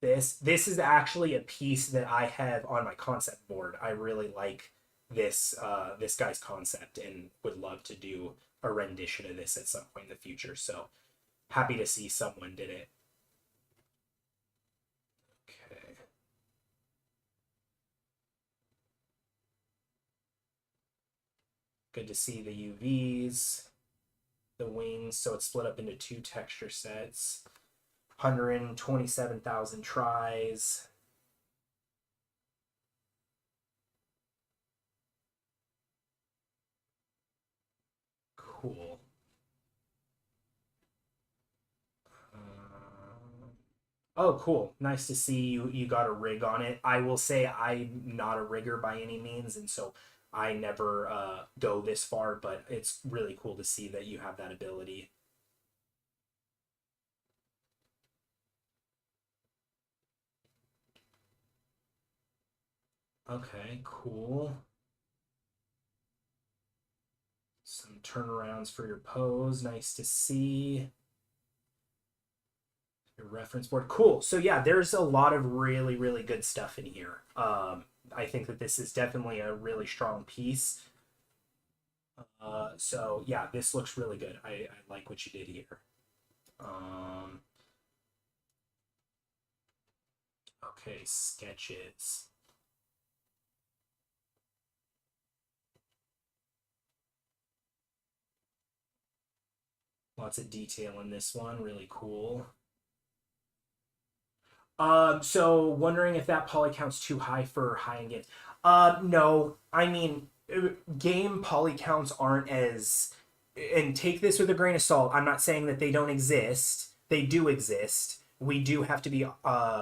this. This is actually a piece that I have on my concept board. I really like this guy's concept and would love to do a rendition of this at some point in the future. So happy to see someone did it. Okay. Good to see the UVs, the wings. So it's split up into two texture sets. 127,000 tries. Cool. Oh, cool. Nice to see you got a rig on it. I will say I'm not a rigger by any means, and so I never go this far, but it's really cool to see that you have that ability. Okay, cool. Some turnarounds for your pose. Nice to see. Your reference board. Cool. So yeah, there's a lot of really, really good stuff in here. I think that this is definitely a really strong piece. So yeah, this looks really good. I like what you did here. Um, okay, sketches. Lots of detail in this one. Really cool. So wondering if that poly count's too high for high end games. No. I mean, game poly counts aren't as, and take this with a grain of salt. I'm not saying that they don't exist. They do exist. We do have to be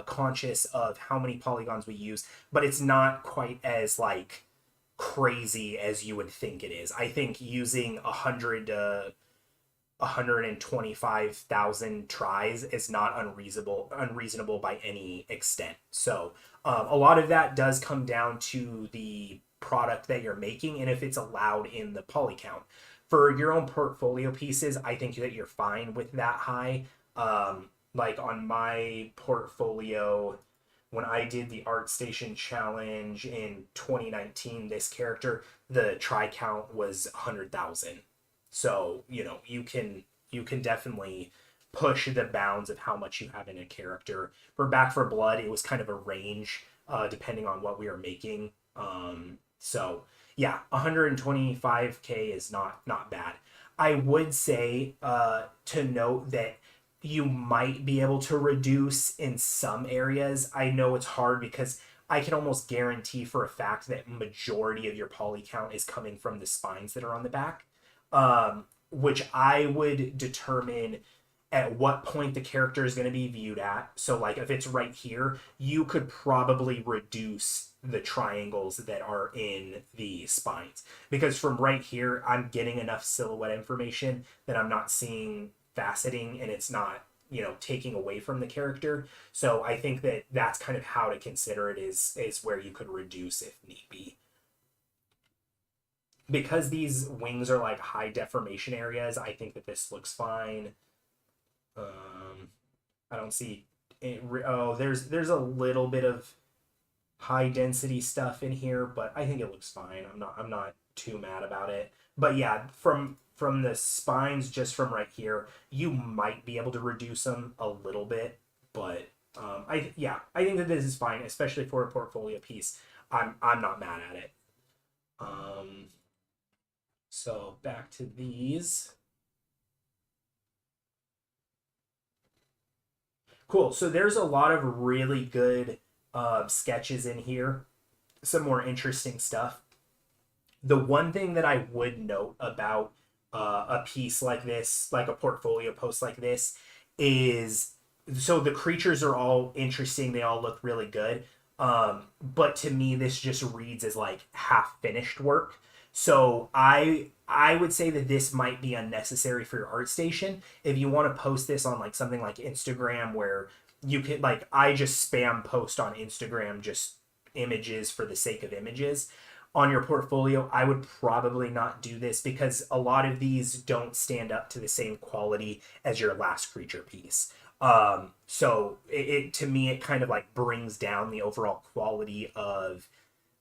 conscious of how many polygons we use, but it's not quite as like crazy as you would think it is. I think using 125,000 tries is not unreasonable by any extent. So a lot of that does come down to the product that you're making and if it's allowed in the poly count. For your own portfolio pieces, I think that you're fine with that high. Like on my portfolio, when I did the ArtStation challenge in 2019, this character, the try count was 100,000. So, you can definitely push the bounds of how much you have in a character. For Back for Blood, it was kind of a range depending on what we were making. So yeah, 125k is not bad. I would say to note that you might be able to reduce in some areas. I know it's hard because I can almost guarantee for a fact that majority of your poly count is coming from the spines that are on the back, which I would determine at what point the character is going to be viewed at. So, like, if it's right here, you could probably reduce the triangles that are in the spines. Because from right here, I'm getting enough silhouette information that I'm not seeing faceting and it's not, taking away from the character. So, I think that that's kind of how to consider it is where you could reduce if need be. Because these wings are like high deformation areas, I think that this looks fine. Um, I don't see it. Oh, there's a little bit of high density stuff in here, but I think it looks fine. I'm not too mad about it. But yeah, from the spines, just from right here, you might be able to reduce them a little bit, but I think that this is fine, especially for a portfolio piece. I'm not mad at it. Um, so back to these. Cool. So there's a lot of really good sketches in here, some more interesting stuff. The one thing that I would note about a piece like this, like a portfolio post like this, is so the creatures are all interesting. They all look really good. But to me, this just reads as like half finished work. So I would say that this might be unnecessary for your art station. If you want to post this on like something like Instagram where you could like I just spam post on Instagram just images for the sake of images on your portfolio, I would probably not do this because a lot of these don't stand up to the same quality as your last creature piece. So it to me it kind of like brings down the overall quality of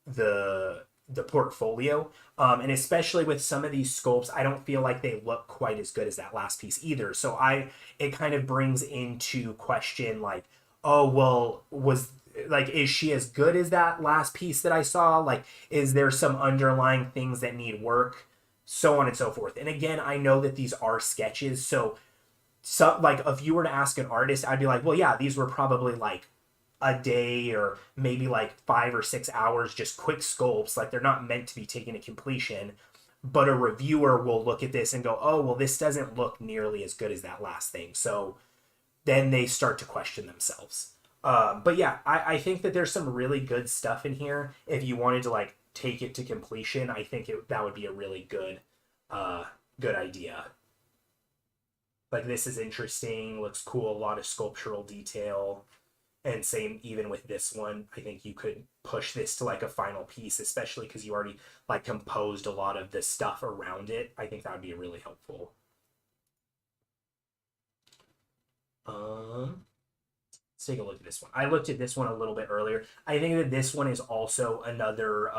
the portfolio. And especially with some of these sculpts, I don't feel like they look quite as good as that last piece either. So I it kind of brings into question like, oh well, was like is she as good as that last piece that I saw? Like, is there some underlying things that need work? So on and so forth. And again, I know that these are sketches, so like if you were to ask an artist, I'd be like, well, yeah, these were probably like a day or maybe like 5 or 6 hours, just quick sculpts. Like they're not meant to be taken to completion. But a reviewer will look at this and go, oh, well, this doesn't look nearly as good as that last thing. So then they start to question themselves. But yeah, I think that there's some really good stuff in here. If you wanted to like take it to completion, I think that would be a really uh, good idea. Like this is interesting, looks cool, a lot of sculptural detail. And same even with this one, I think you could push this to like a final piece, especially because you already like composed a lot of the stuff around it. I think that would be really helpful. Um, let's take a look at this one. I looked at this one a little bit earlier. I think that this one is also another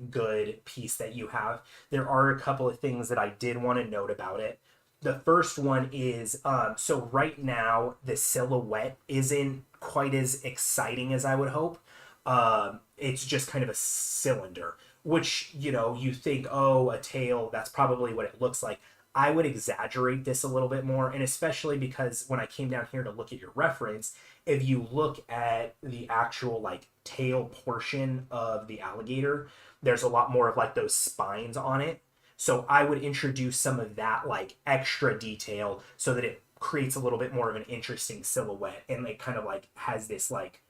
good piece that you have. There are a couple of things that I did want to note about it. The first one is so right now the silhouette isn't quite as exciting as I would hope. It's just kind of a cylinder, which you think, oh, a tail. That's probably what it looks like. I would exaggerate this a little bit more, and especially because when I came down here to look at your reference, if you look at the actual like tail portion of the alligator, there's a lot more of like those spines on it. So I would introduce some of that like extra detail so that it creates a little bit more of an interesting silhouette and it kind of like has this like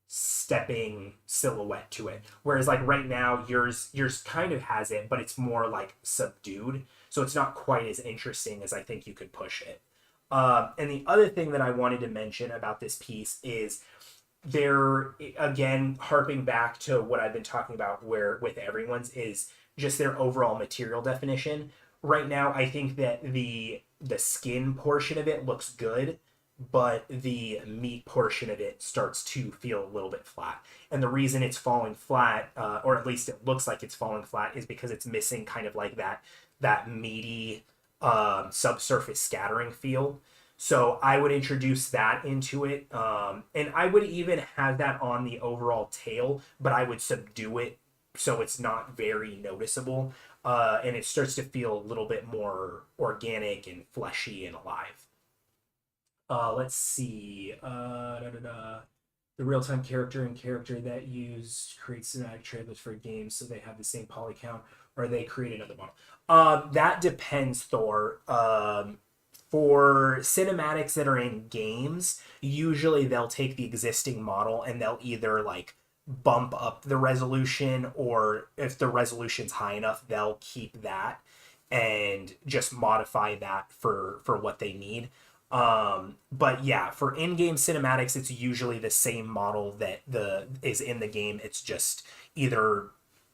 stepping silhouette to it. Whereas like right now yours kind of has it, but it's more like subdued. So it's not quite as interesting as I think you could push it. And the other thing that I wanted to mention about this piece is they're again harping back to what I've been talking about where with everyone's is just their overall material definition. Right now, I think that the skin portion of it looks good, but the meat portion of it starts to feel a little bit flat. And the reason it's falling flat, or at least it looks like it's falling flat, is because it's missing kind of like that meaty subsurface scattering feel. So I would introduce that into it, and I would even have that on the overall tail, but I would subdue it so it's not very noticeable, and it starts to feel a little bit more organic and fleshy and alive. Let's see. The real-time character and character that use create cinematic trailers for games so they have the same poly count, or they create another model. That depends, Thor. For cinematics that are in games, usually they'll take the existing model and they'll either like bump up the resolution, or if the resolution's high enough, they'll keep that and just modify that for what they need. But yeah, for in-game cinematics, it's usually the same model that the is in the game. It's just either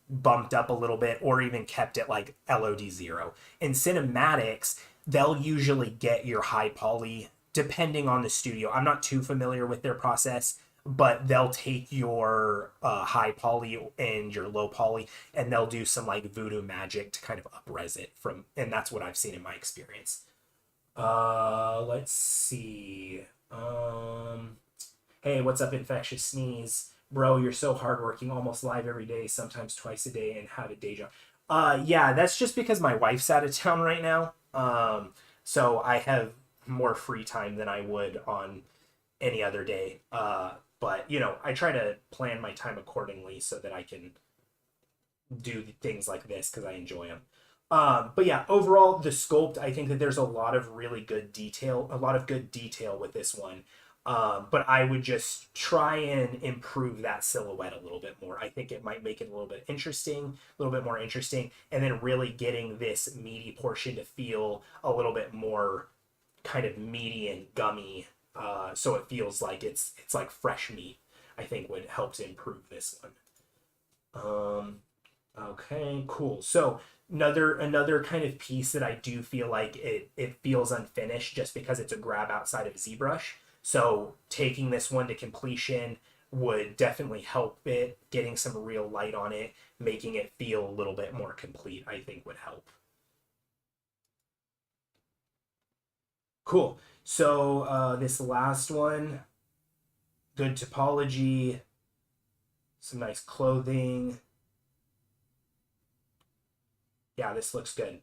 bumped up a little bit or even kept at like LOD 0. In cinematics, they'll usually get your high poly depending on the studio. I'm not too familiar with their process, but they'll take your high poly and your low poly and they'll do some like voodoo magic to kind of upres it from, and that's what I've seen in my experience. Let's see. Hey, what's up, Infectious Sneeze? Bro, you're so hardworking, almost live every day, sometimes twice a day, and have a day job. Yeah, that's just because my wife's out of town right now. So I have more free time than I would on any other day. But you know, I try to plan my time accordingly so that I can do things like this because I enjoy them. But yeah, overall, the sculpt, I think that there's a lot of really good detail, a lot of good detail with this one. But I would just try and improve that silhouette a little bit more. I think it might make it a little bit interesting, a little bit more interesting, and then really getting this meaty portion to feel a little bit more kind of meaty and gummy, so it feels like it's like fresh meat. I think would help to improve this one. Um, Okay, cool. So another kind of piece that I do feel like it feels unfinished just because it's a grab outside of ZBrush. So taking this one to completion would definitely help it, getting some real light on it, making it feel a little bit more complete, I think would help. Cool. So this last one, good topology, some nice clothing. Yeah, this looks good.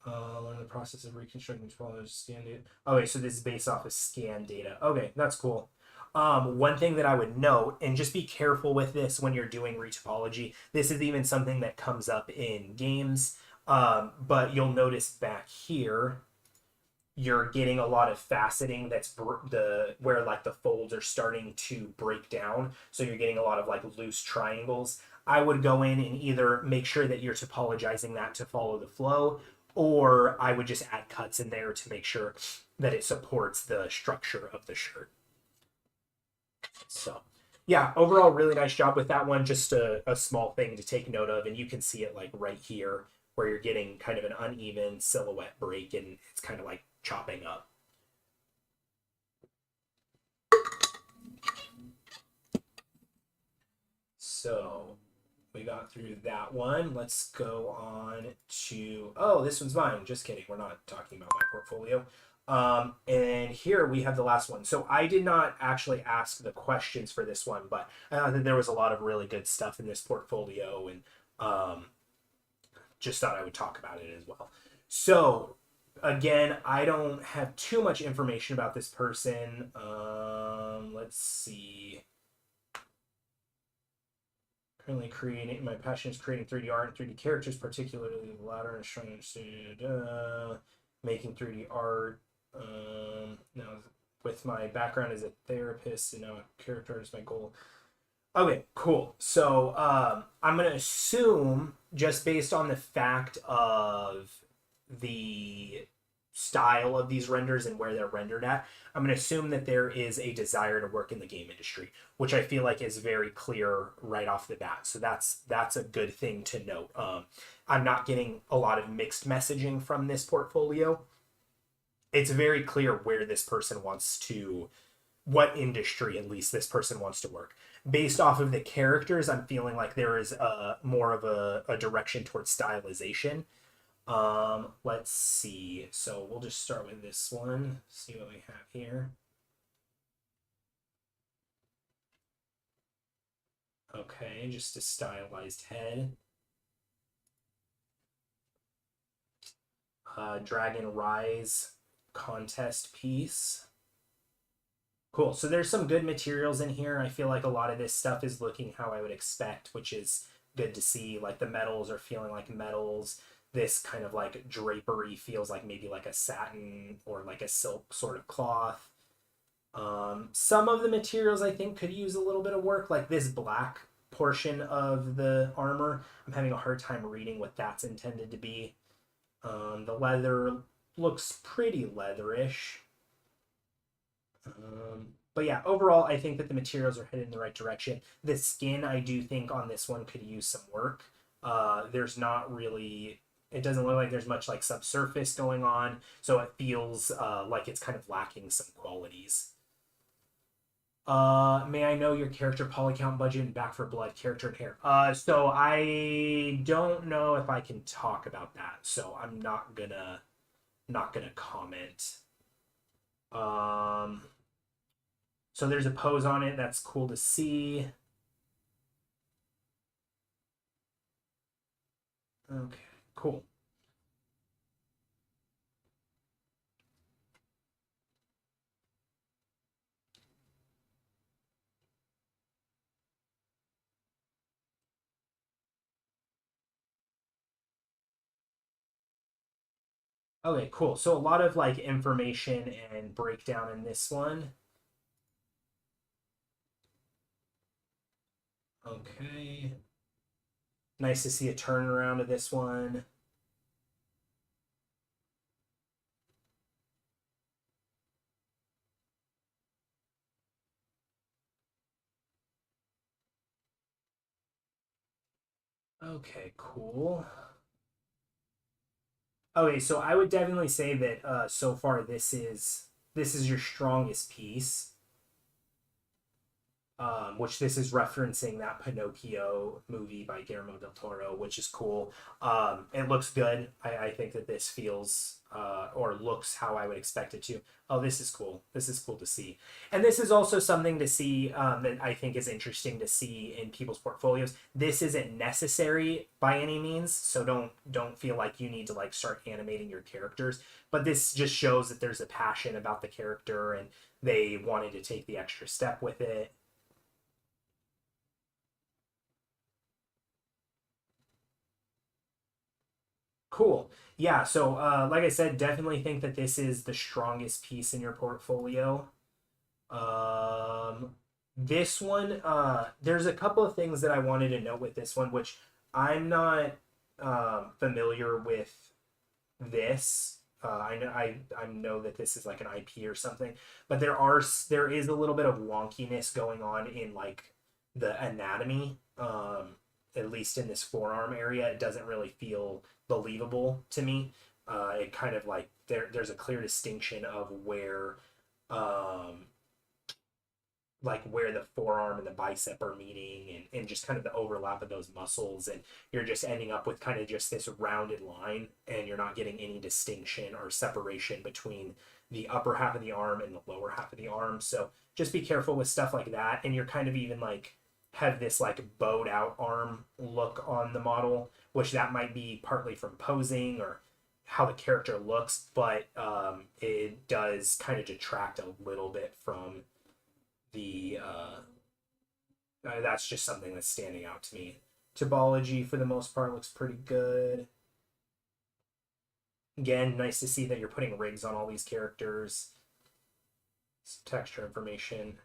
Learn the process of reconstructing topology scan data. Okay, so this is based off of scan data. Okay, that's cool. One thing that I would note, and just be careful with this when you're doing retopology, this is even something that comes up in games, but you'll notice back here, you're getting a lot of faceting that's the where like the folds are starting to break down. So you're getting a lot of like loose triangles. I would go in and either make sure that you're topologizing that to follow the flow, or I would just add cuts in there to make sure that it supports the structure of the shirt. So yeah, overall really nice job with that one. Just a small thing to take note of, and you can see it like right here where you're getting kind of an uneven silhouette break and it's kind of like chopping up. So we got through that one. Let's go on to, oh, this one's mine. Just kidding. We're not talking about my portfolio. And here we have the last one. So I did not actually ask the questions for this one, but I thought that there was a lot of really good stuff in this portfolio, and just thought I would talk about it as well. So again, I don't have too much information about this person. Let's see. Currently creating, my passion is creating 3D art and 3D characters, particularly the latter, and trying to making 3D art. Now, with my background as a therapist and now a character is my goal. Okay, cool. So I'm gonna assume, just based on the fact of the style of these renders and where they're rendered at, I'm going to assume that there is a desire to work in the game industry, which I feel like is very clear right off the bat. So that's a good thing to note. I'm not getting a lot of mixed messaging from this portfolio. It's very clear where this person wants to, what industry at least this person wants to work. Based off of the characters, I'm feeling like there is more of a direction towards stylization. Let's see. So we'll just start with this one. See what we have here. Okay, just a stylized head. Dragon Rise contest piece. Cool. So there's some good materials in here. I feel like a lot of this stuff is looking how I would expect, which is good to see. Like the metals are feeling like metals. This kind of like drapery feels like maybe like a satin or like a silk sort of cloth. Some of the materials I think could use a little bit of work, like this black portion of the armor. I'm having a hard time reading what that's intended to be. The leather looks pretty leatherish. But yeah, overall, I think that the materials are headed in the right direction. The skin, I do think on this one could use some work. There's not really, it doesn't look like there's much like subsurface going on, so it feels like it's kind of lacking some qualities. May I know your character polycount budget and Back for Blood character and hair? So I don't know if I can talk about that, so I'm not gonna comment. Um, so there's a pose on it. That's cool to see. Okay, cool. Okay, cool. So a lot of like information and breakdown in this one. Okay. Nice to see a turnaround of this one. Okay, cool. Okay, so I would definitely say that so far this is your strongest piece. Which this is referencing that Pinocchio movie by Guillermo del Toro, which is cool. It looks good. I think that this feels or looks how I would expect it to. Oh, this is cool. This is cool to see. And this is also something to see that I think is interesting to see in people's portfolios. This isn't necessary by any means, so don't feel like you need to like start animating your characters. But this just shows that there's a passion about the character and they wanted to take the extra step with it. Cool. Yeah. So, like I said, definitely think that this is the strongest piece in your portfolio. Um, this one, there's a couple of things that I wanted to note with this one, which I'm not familiar with this. I know that this is like an IP or something, but there is a little bit of wonkiness going on in like the anatomy. At least in this forearm area, it doesn't really feel believable to me. It kind of like there's a clear distinction of where um, like where the forearm and the bicep are meeting and just kind of the overlap of those muscles and you're just ending up with kind of just this rounded line and you're not getting any distinction or separation between the upper half of the arm and the lower half of the arm. So just be careful with stuff like that. And you're kind of even like have this like bowed out arm look on the model, which that might be partly from posing or how the character looks, but it does kind of detract a little bit from the that's just something that's standing out to me. Topology for the most part looks pretty good. Again, nice to see that you're putting rigs on all these characters. Some texture information.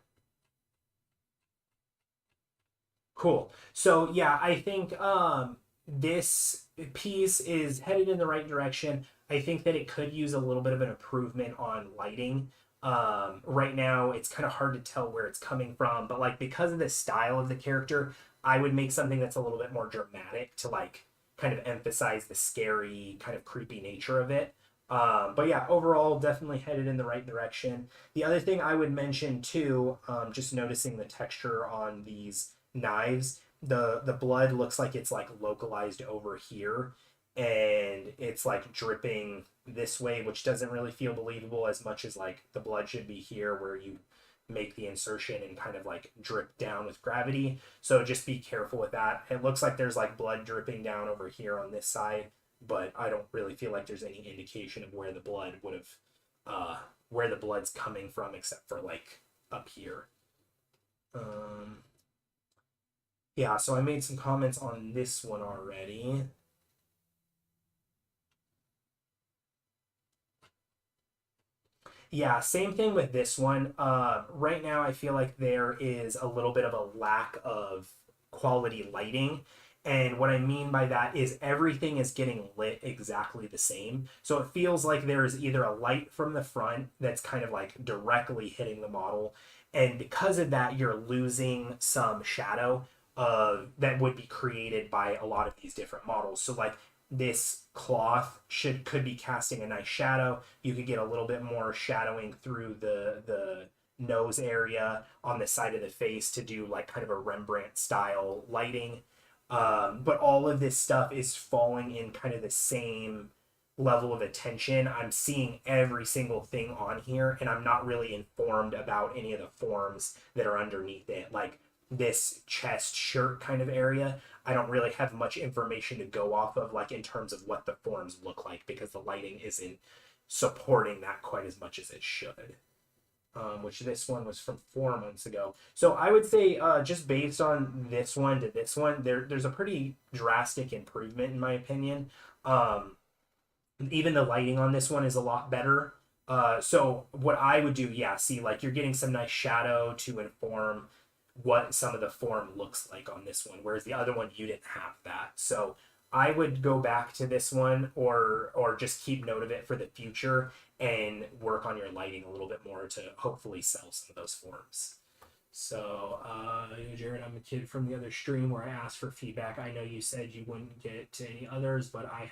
Cool. So yeah, I think this piece is headed in the right direction. I think that it could use a little bit of an improvement on lighting. Right now, it's kind of hard to tell where it's coming from, but like because of the style of the character, I would make something that's a little bit more dramatic to like kind of emphasize the scary, kind of creepy nature of it. But yeah, overall, definitely headed in the right direction. The other thing I would mention too, just noticing the texture on these knives, the blood looks like it's like localized over here, and it's like dripping this way, which doesn't really feel believable as much as like the blood should be here where you make the insertion and kind of like drip down with gravity. So just be careful with that. It looks like there's like blood dripping down over here on this side, but I don't really feel like there's any indication of where the blood would have where the blood's coming from except for like up here. Um yeah, so I made some comments on this one already. Yeah, same thing with this one. Right now, I feel like there is a little bit of a lack of quality lighting. And what I mean by that is everything is getting lit exactly the same. So it feels like there is either a light from the front that's kind of like directly hitting the model. And because of that, you're losing some shadow that would be created by a lot of these different models. So, like, this cloth could be casting a nice shadow. You could get a little bit more shadowing through the nose area on the side of the face to do like kind of a Rembrandt style lighting. But all of this stuff is falling in kind of the same level of attention. I'm seeing every single thing on here, and I'm not really informed about any of the forms that are underneath it. Like this chest shirt kind of area, I don't really have much information to go off of, like in terms of what the forms look like, because the lighting isn't supporting that quite as much as it should. Which this one was from 4 months ago. So I would say, just based on this one to this one, there's a pretty drastic improvement in my opinion. Um, Even the lighting on this one is a lot better. So what I would do, yeah, see, like you're getting some nice shadow to inform what some of the form looks like on this one, whereas the other one you didn't have that. So I would go back to this one, or just keep note of it for the future and work on your lighting a little bit more to hopefully sell some of those forms. So, Jared, I'm a kid from the other stream where I asked for feedback. I know you said you wouldn't get to any others, but I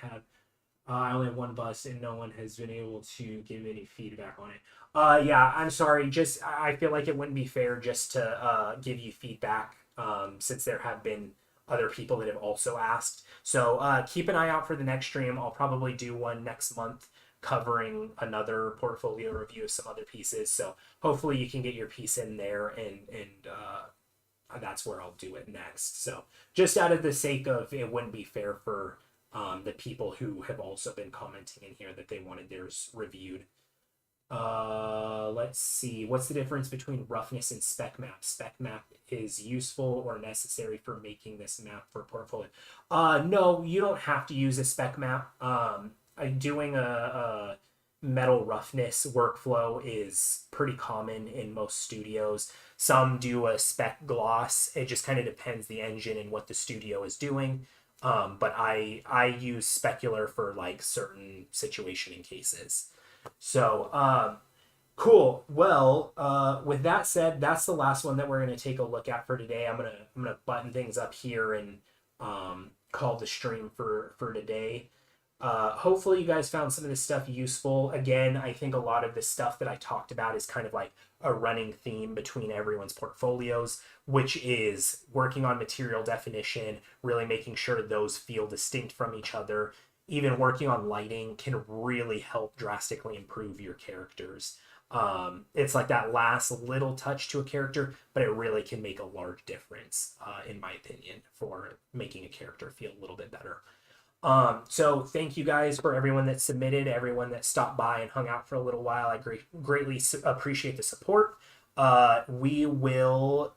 only have one bus and no one has been able to give any feedback on it. Yeah, I'm sorry. Just I feel like it wouldn't be fair just to give you feedback since there have been other people that have also asked. So keep an eye out for the next stream. I'll probably do one next month covering another portfolio review of some other pieces. So hopefully you can get your piece in there, and that's where I'll do it next. So just out of the sake of it wouldn't be fair for the people who have also been commenting in here that they wanted theirs reviewed. Let's see. What's the difference between roughness and spec map? Spec map is useful or necessary for making this map for portfolio. No, you don't have to use a spec map. Doing a metal roughness workflow is pretty common in most studios. Some do a spec gloss. It just kind of depends the engine and what the studio is doing. But I use specular for like certain situation and cases. So cool. Well, with that said, that's the last one that we're gonna take a look at for today. I'm gonna button things up here and call the stream for today. Hopefully you guys found some of this stuff useful. Again, I think a lot of the stuff that I talked about is kind of like a running theme between everyone's portfolios, which is working on material definition, really making sure those feel distinct from each other. Even working on lighting can really help drastically improve your characters. It's like that last little touch to a character, but it really can make a large difference, in my opinion, for making a character feel a little bit better. So thank you guys for everyone that submitted, everyone that stopped by and hung out for a little while. I greatly appreciate the support. We will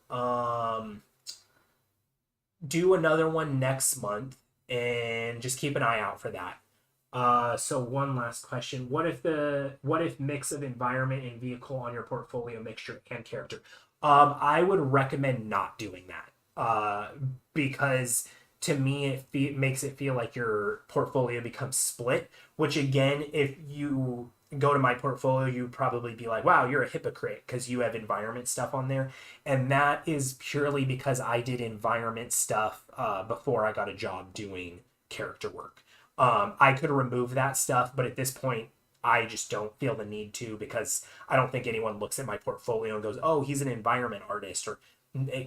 do another one next month, and just keep an eye out for that. So one last question: what if mix of environment and vehicle on your portfolio mixture and character? I would recommend not doing that, because to me it makes it feel like your portfolio becomes split. Which again, if you go to my portfolio, you'd probably be like, wow, you're a hypocrite because you have environment stuff on there. And that is purely because I did environment stuff before I got a job doing character work. I could remove that stuff, but at this point I just don't feel the need to, because I don't think anyone looks at my portfolio and goes, oh, he's an environment artist, or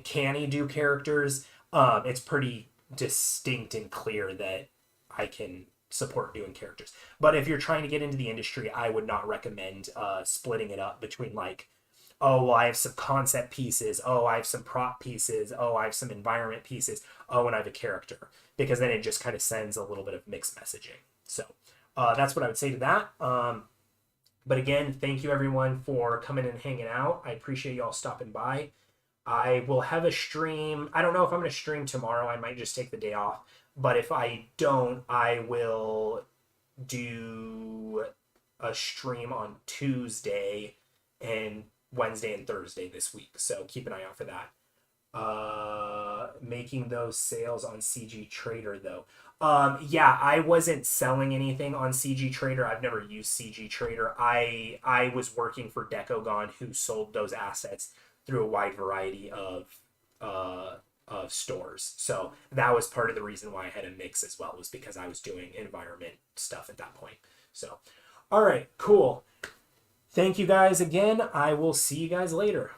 can he do characters? It's pretty distinct and clear that I can support doing characters. But if you're trying to get into the industry, I would not recommend splitting it up between like, oh, well, I have some concept pieces, oh, I have some prop pieces, oh, I have some environment pieces, oh, and I have a character, because then it just kind of sends a little bit of mixed messaging. So that's what I would say to that. But again, thank you everyone for coming and hanging out. I appreciate y'all stopping by. I will have a stream. I don't know if I'm going to stream tomorrow. I might just take the day off. But if I don't, I will do a stream on Tuesday and Wednesday and Thursday this week. So keep an eye out for that. Making those sales on CG Trader though. Yeah, I wasn't selling anything on CG Trader. I've never used CG Trader. I was working for Decogon, who sold those assets through a wide variety of stores. So that was part of the reason why I had a mix as well, was because I was doing environment stuff at that point. So, all right, cool. Thank you guys again. I will see you guys later.